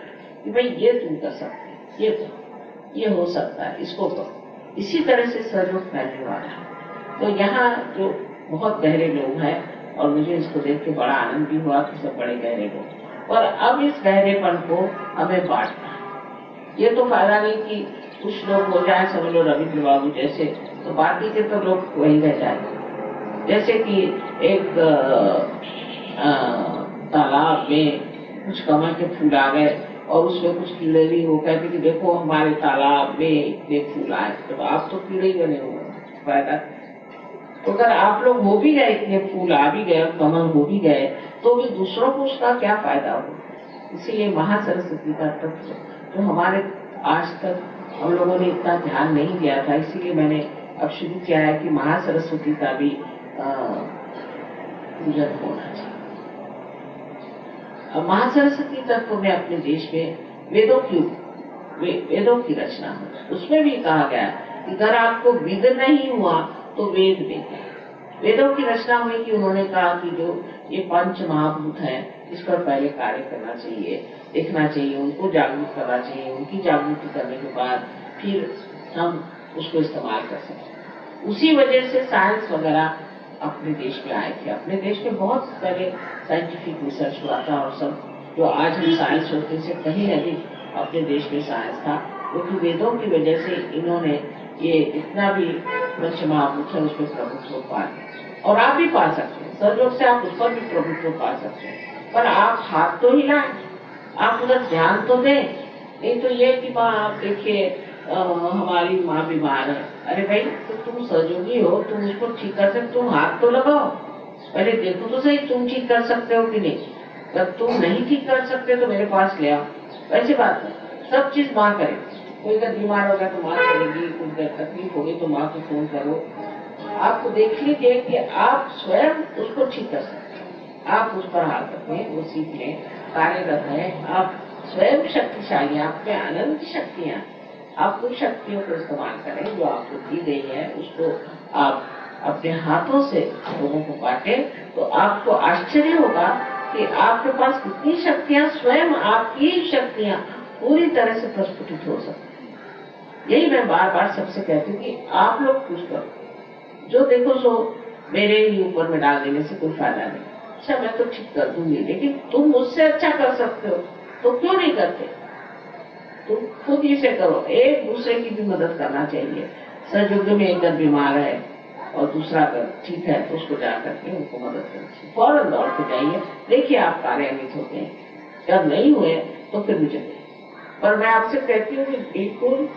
कि भाई ये तुम कर सकते हैं, ये हो सकता है, इसको करो। इसी तरह से सहयोग फैलने वाला है। तो यहाँ जो बहुत गहरे लोग हैं, और मुझे इसको देख के बड़ा आनंद भी हुआ कि सब बड़े गहरे लोग, और अब इस गहरेपन को हमें बांटना है। ये तो फायदा नहीं कि कुछ लोग हो जाए, समझ लो रविंद्र बाबू जैसे, तो बाकी के तो लोग वही रह जाए। जैसे कि एक तालाब में कुछ कमल के फूल आ गए और उसमें कुछ कीड़े भी हो, कहते कि देखो हमारे तालाब में इतने फूल आए, तो आप तो कीड़े ही बने हुए, फायदा। तो अगर आप लोग हो भी गए, इतने फूल आ भी गए, कमल हो भी गए, तो भी दूसरों को उसका क्या फायदा हो। इसीलिए महासरस्वती का तत्व जो हमारे आज तक हम लोगों ने इतना ध्यान नहीं दिया था, इसीलिए मैंने अब शुरू किया है कि महासरस्वती का भी पूजन होना चाहिए। महासरस्वती तत्व में अपने देश में वेदों की वेदों की रचना हो। उसमें भी कहा गया कि अगर आपको विद नहीं हुआ तो वेद देते। वेदों की रचना हुई कि उन्होंने कहा कि जो ये पंच महाभूत हैं इस पर पहले कार्य करना चाहिए, देखना चाहिए, उनको जागरूक करना चाहिए। उनकी जागृति करने के बाद फिर हम उसको इस्तेमाल कर सकते। उसी वजह से साइंस वगैरह अपने देश में आए थे। अपने देश में बहुत पहले साइंटिफिक रिसर्च हुआ था और सब जो आज हम साइंस होते से कहीं अधिक अपने देश में साइंस था, क्योंकि वेदों की वजह से इन्होंने ये जितना भी पंच महाभूत है उसमें प्रभुत्व पा लिया। और आप भी पा सकते हैं, सहयोग से आप उस पर भी प्रभुत्व पा सकते हैं, पर आप हाथ तो हिलाएं, आप उधर ध्यान तो दें। नहीं तो ये कि माँ आप देखिए हमारी माँ बीमार है, अरे भाई तो तुम सहयोगी हो, तुम उसको ठीक कर सकते, तुम हाथ तो लगाओ, पहले देखो तो सही तुम ठीक कर सकते हो कि नहीं। जब तुम नहीं ठीक कर सकते तो मेरे पास ले आओ। वैसी बात है, सब चीज माँ करे। कोई अगर बीमार होगा तो माँ करेगी, कुछ तकलीफ होगी तो माँ को फोन करो। आपको देख लीजिए कि आप स्वयं उसको ठीक कर सकते हैं। आप उस पर हाथ रखें, वो सीख लें, कार्यरत है, आप स्वयं शक्तिशाली, आप में अनंत शक्तियां, आप उन शक्तियों को इस्तेमाल करें जो आपको दी गई है, उसको आप अपने हाथों से लोगों को बांटे तो आपको आश्चर्य होगा कि आपके पास कितनी शक्तियां, स्वयं आपकी शक्तियां पूरी तरह से प्रस्फुटित हो सकती हैं। यही मैं बार बार सबसे कहती हूँ कि आप लोग कुछ करो, जो देखो सो मेरे ही ऊपर में डाल देने से कोई फायदा नहीं। अच्छा मैं तो ठीक कर दूंगी, लेकिन तुम मुझसे अच्छा कर सकते हो तो क्यों नहीं करते? तुम खुद ही से करो। एक दूसरे की भी मदद करना चाहिए। सहयोग में एक बीमार है और दूसरा अगर ठीक है तो उसको जा करके उनको मदद करिए, फौरन दौड़ के जाइए, देखिए आप कार्यान्वित होते हैं। जब नहीं हुए तो फिर मुझे, पर मैं आपसे कहती हूँ कि बिल्कुल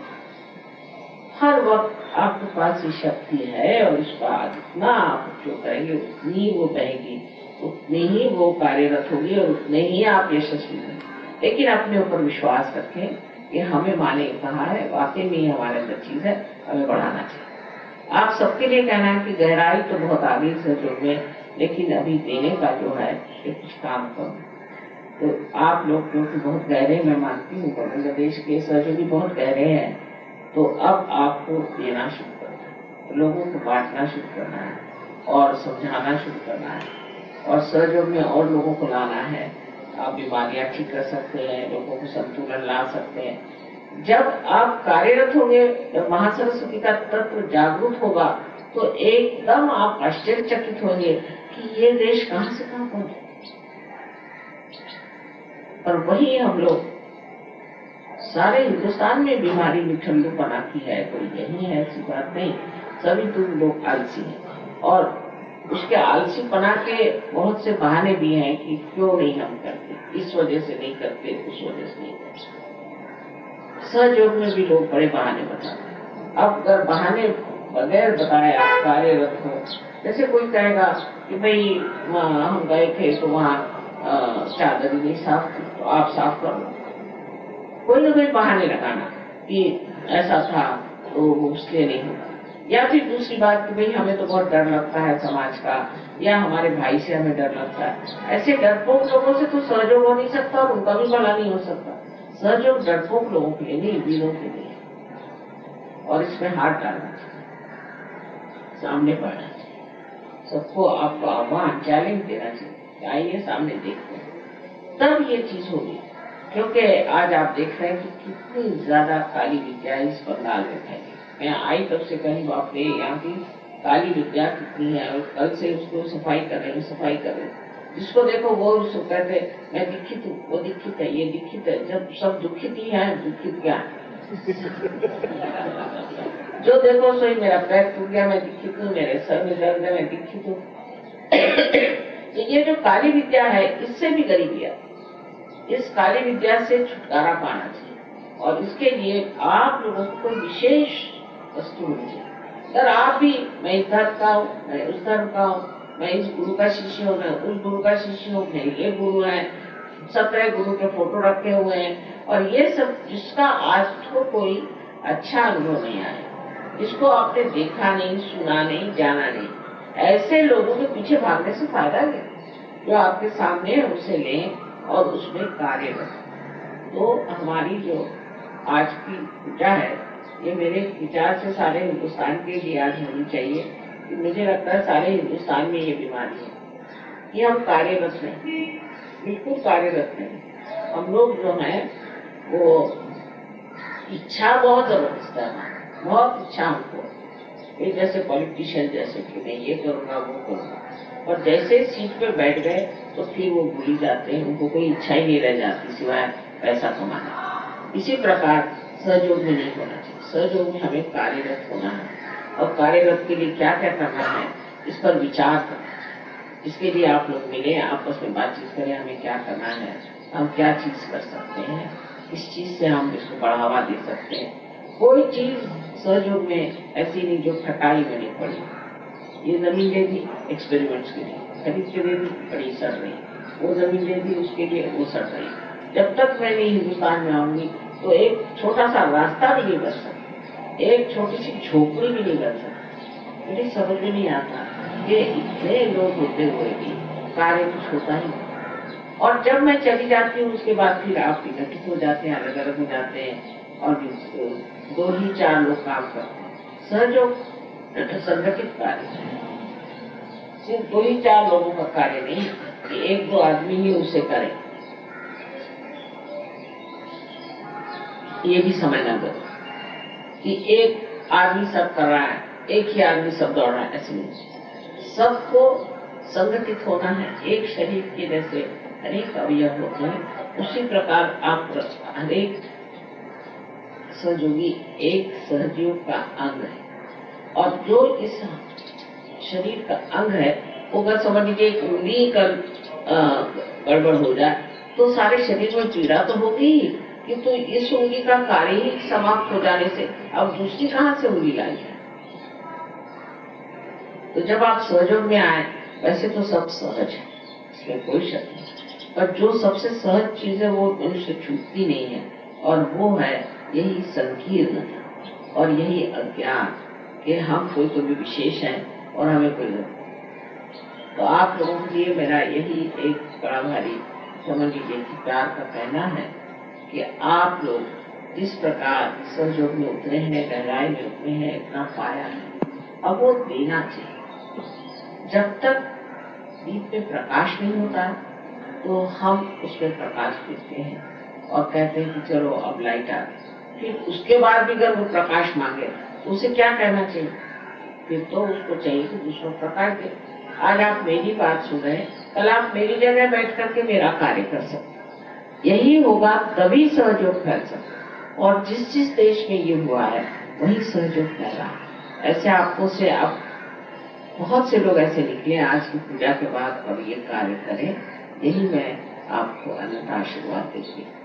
हर वक्त आपके पास ये शक्ति है और इसका जितना आप उपयोग करेंगे उतनी वो बहेगी, उतनी ही वो कार्यरत होगी और उतने ही आप यशस्वी होंगे। लेकिन अपने ऊपर विश्वास रखें कि हमें माँ ने कहा है, वाकई में हमारे अंदर चीज है, हमें बढ़ाना चाहिए। आप सबके लिए कहना है कि गहराई तो बहुत आगे सहयोग में, लेकिन अभी देने का जो है ये कुछ काम करो। तो आप लोग क्योंकि बहुत गहरे, मैं मानती हूँ बांग्लादेश के सहयोगी बहुत गहरे हैं, तो अब आपको देना शुरू करना है, लोगों को बांटना शुरू करना है और समझाना शुरू करना है और सहयोग में और लोगों को लाना है। आप बीमारियां ठीक कर सकते हैं, लोगों को संतुलन ला सकते हैं। जब आप कार्यरत होंगे, जब महासरस्वती का तत्व जागरूक होगा तो एकदम आप आश्चर्यचकित होंगे कि ये देश कहां से कहां पहुंचे। और वही हम लोग सारे हिंदुस्तान में बीमारी मिठल्लू बनाती है, कोई यही है ऐसी बात नहीं। सभी तुम लोग आलसी हैं और उसके आलसी बना के बहुत से बहाने भी हैं कि क्यों नहीं हम करते, इस वजह से नहीं करते, उस वजह से नहीं करते। सहयोग में भी लोग बड़े बहाने बताते हैं। अब अगर बहाने बगैर बताए आप कार्यरत हो, जैसे कोई कहेगा कि भाई हम गए थे तो वहाँ चादर नहीं साफ थी तो आप साफ कर लो, कोई ना कोई बहाने लगाना कि ऐसा था तो उसलिए नहीं होगा। या फिर दूसरी बात कि भाई हमें तो बहुत डर लगता है समाज का, या हमारे भाई से हमें डर लगता है। ऐसे डरपोक लोगों से तो सहयोग हो नहीं सकता और उनका भी भला नहीं हो सकता। सहयोग डरपोक लोगों के लिए नहीं, वीरों के लिए, और इसमें हाथ डालना चाहिए, सामने बढ़ना चाहिए, सबको आपको आह्वान चैलेंज देना चाहिए, आइए सामने देखते हैं, तब ये चीज होगी। क्योंकि आज आप देख रहे हैं कि कितनी ज्यादा काली विद्या इस बंगाल में फैली। मैं आई तब से कहीं बाप रे यहाँ की काली विद्या कितनी है, और कल से उसको सफाई कर रहे हैं। जिसको देखो वो उसको कहते मैं दीक्षित हूँ, वो दीक्षित है, ये दीक्षित है। जब सब दुखित ही है, दुखित क्या है? जो देखो सोई मेरा पैर टूट गया मैं दीक्षित हूँ, मेरे सर में दर्द है मैं दीक्षित हूँ। ये जो काली विद्या है इससे भी गरीबी है। इस काली विद्या से छुटकारा पाना चाहिए और इसके लिए आप लोगों को विशेष वस्तु होनी चाहिए। अगर आप भी, मैं इस धर्म का हूँ, मैं उस धर्म का हूँ, मैं इस गुरु का शिष्य हूँ, मैं उस गुरु का शिष्य हूँ, मेरे ये गुरु है, 17 गुरु के फोटो रखे हुए हैं, और ये सब जिसका आज तो कोई अच्छा अनुभव नहीं आया, जिसको आपने देखा नहीं, सुना नहीं, जाना नहीं, ऐसे लोगों के पीछे भागने से फायदा नहीं। जो आपके सामने है उसे लें और उसमें कार्य करें। तो हमारी जो आज की पूजा है, ये मेरे विचार से सारे हिंदुस्तान के लिए आज होनी चाहिए। मुझे लगता है सारे हिंदुस्तान में ये बीमारी है कि हम कार्यरत नहीं, बिल्कुल कार्यरत नहीं। हम लोग जो है वो इच्छा बहुत जबरदस्त है, बहुत इच्छा हमको, ये जैसे पॉलिटिशियन जैसे कि मैं ये करूंगा वो करूंगा, और जैसे सीट पे बैठ गए तो फिर वो भूल जाते हैं, उनको कोई इच्छा ही नहीं रह जाती सिवाय पैसा कमाना। इसी प्रकार सहयोग में नहीं होना चाहिए। सहयोग में हमें कार्यरत होना है, और कार्यरत के लिए क्या क्या करना है इस पर विचार करना है। इसके लिए आप लोग मिले, आपस में बातचीत करें, हमें क्या करना है, हम क्या चीज कर सकते हैं, इस चीज से हम इसको बढ़ावा दे सकते हैं। कोई चीज सहयोग में ऐसी नहीं जो खटाई में नहीं पड़ी। ये जमीन दे दी एक्सपेरिमेंट्स के लिए, खरीद के दे दी, बड़ी सड़ रही, वो जमीन दे दी उसके लिए, वो सड़ रही। जब तक मैं नहीं हिंदुस्तान में आऊंगी तो एक छोटा सा रास्ता भी नहीं बन सकता, एक छोटी सी झोपड़ी भी नहीं बन सकती। मुझे समझ में नहीं आता कि इतने लोग होते हुए भी कार्य कुछ होता ही नहीं। और जब मैं चली जाती हूँ उसके बाद फिर आप विघटित हो जाते हैं, अलग अलग हो जाते हैं, और 2 ही 4 लोग काम करते हैं। सहयोग संगठित कार्य है, सिर्फ 2 ही 4 लोगों का कार्य नहीं कि 1-2 आदमी ही उसे करें। ये भी समझना जरूरी कि एक आदमी सब कर रहा है, एक ही आदमी सब दौड़ रहा है, ऐसे नहीं। सबको संगठित होना है। एक शरीर के जैसे अनेक अवयव होते हैं, उसी प्रकार आप हरेक सहयोगी एक सहयोग का अंग है, और जो इस शरीर का अंग है वो अगर समझ लीजिए एक उंगली का गड़बड़ हो जाए तो सारे शरीर में पीड़ा तो होगी ही, किंतु इस उंगली का कार्य ही समाप्त हो जाने से अब दूसरी कहाँ से उंगली लाई है। तो जब आप सहयोग में आए, वैसे तो सब सहज है, इसमें कोई शक नहीं, पर जो सबसे सहज चीज है वो उनसे छूटती नहीं है, और वो है यही संकीर्णता और यही अज्ञान कि हम कोई तो भी विशेष है और हमें कोई नहीं। तो आप लोगों के लिए मेरा यही एक बड़ा भारी समझ लीजिए कि प्यार का कहना है कि आप लोग जिस प्रकार सहयोग में उतरे हैं, गहराई में उतरे हैं, इतना पाया है, अब वो देना चाहिए। जब तक दीप में प्रकाश नहीं होता तो हम उसमें प्रकाश देते हैं और कहते हैं कि चलो अब लाइट आ गई। फिर उसके बाद भी अगर वो प्रकाश मांगे तो उसे क्या कहना चाहिए? फिर तो उसको चाहिए कि दूसरों प्रकाश दे। आज आप मेरी बात सुन रहे हैं, कल आप मेरी जगह बैठ करके मेरा कार्य कर सकते। यही होगा तभी सहयोग फैल सकता, और जिस देश में ये हुआ है वही सहयोग फैला है। ऐसे आपको से आप बहुत से लोग ऐसे निकले आज की पूजा के बाद और ये कार्य करें, यही मैं आपको अन्यथा आशीर्वाद देती हूँ।